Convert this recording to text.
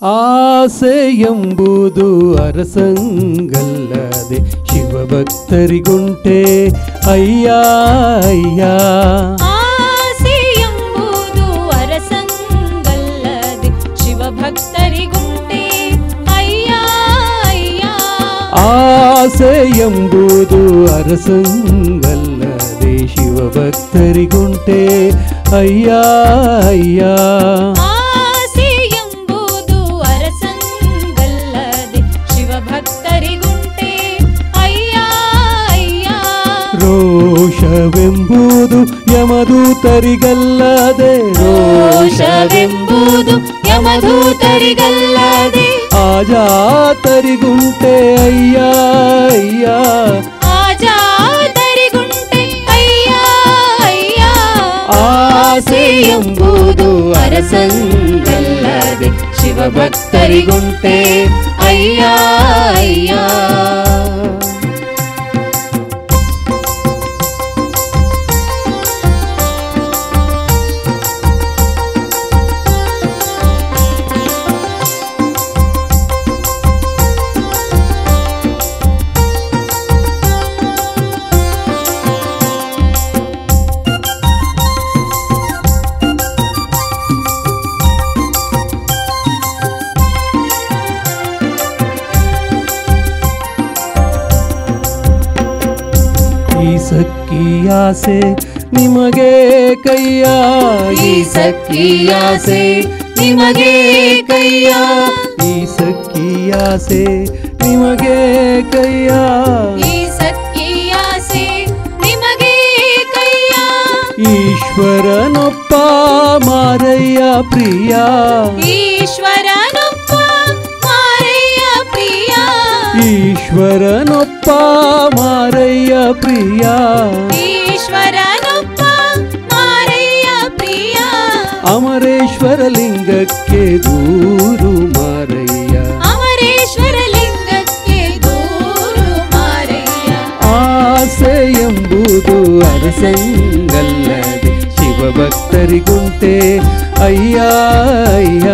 ಆಸೆ ಎಂಬುದು ಅರಸಂಗಲ್ಲದೆ ಶಿವಭಕ್ತರಿಗುಂಟೆ ಅಯ್ಯ ಅಯ್ಯ. ಆಸೆ ಎಂಬುದು ಅರಸಂಗಲ್ಲದೆ ಶಿವಭಕ್ತರಿಗುಂಟೆ ಅಯ್ಯ ಅಯ್ಯ. ಆಸೆ ಎಂಬುದು ಅರಸಂಗಲ್ಲದೆ ಶಿವಭಕ್ತರಿಗುಂಟೆ ಅಯ್ಯ ಅಯ್ಯ. ಆಸೆ ಎಂಬುದು ಅರಸಂಗಲ್ಲದೆ ಶಿವಭಕ್ತರಿಗುಂಟೆ ಅಯ್ಯ ಅಯ್ಯ. ರೋಷವೆಂಬುದು ಯಮದೂತರಿಗಲ್ಲದೆ ರೋಷವೆಂಬುದು ಯಮದೂತರಿಗಲ್ಲದೆ ಆಜಾತರಿಗುಂಟೆ ಅಯ್ಯ ಅಯ್ಯ. ಆಜಾತರಿಗುಂಟೆ ಅಯ್ಯ ಅಯ್ಯ. ಆಸೆ ಎಂಬುದು ಅರಸಂಗಲ್ಲದೆ ಶಿವಭಕ್ತರಿಗುಂಟೆ ಅಯ್ಯ ಅಯ್ಯ. ಈ ಸಕ್ಕಿಯಾಸೆ ನಿಮಗೆ ಕೈಯ, ಈ ಸಕ್ಕಿಯಾಸೆ ನಿಮಗೆ ಕೈಯ, ಈ ಸಕ್ಕಿಯಾಸೆ ನಿಮಗೆ ಕೈಯ. ಈ ಸಕ್ಕಿಯಾಸೆ ನಿಮಗೆ ಕೈಯ. ಈಶ್ವರನೊಪ್ಪ ಮಾರಯ್ಯ ಪ್ರಿಯ, ಈಶ್ವರನೊಪ್ಪ ಮಾರಯ್ಯ ಪ್ರಿಯ, ಈಶ್ವರನೊಪ್ಪ ಮಾರಯ್ಯ ಪ್ರಿಯ. ಈಶ್ವರನೊಪ್ಪ ಮಾರಯ್ಯ ಪ್ರಿಯ. ಅಮರೇಶ್ವರ ಲಿಂಗಕ್ಕೆ ದೂರು ಮಾರಯ್ಯ, ಅಮರೇಶ್ವರ ಲಿಂಗಕ್ಕೆ ದೂರು ಮಾರಯ್ಯ. ಆಸೆ ಎಂಬುದು ಅರಸಂಗಲ್ಲದೆ ಶಿವಭಕ್ತರಿಗುಂಟೆ ಅಯ್ಯ ಅಯ್ಯ.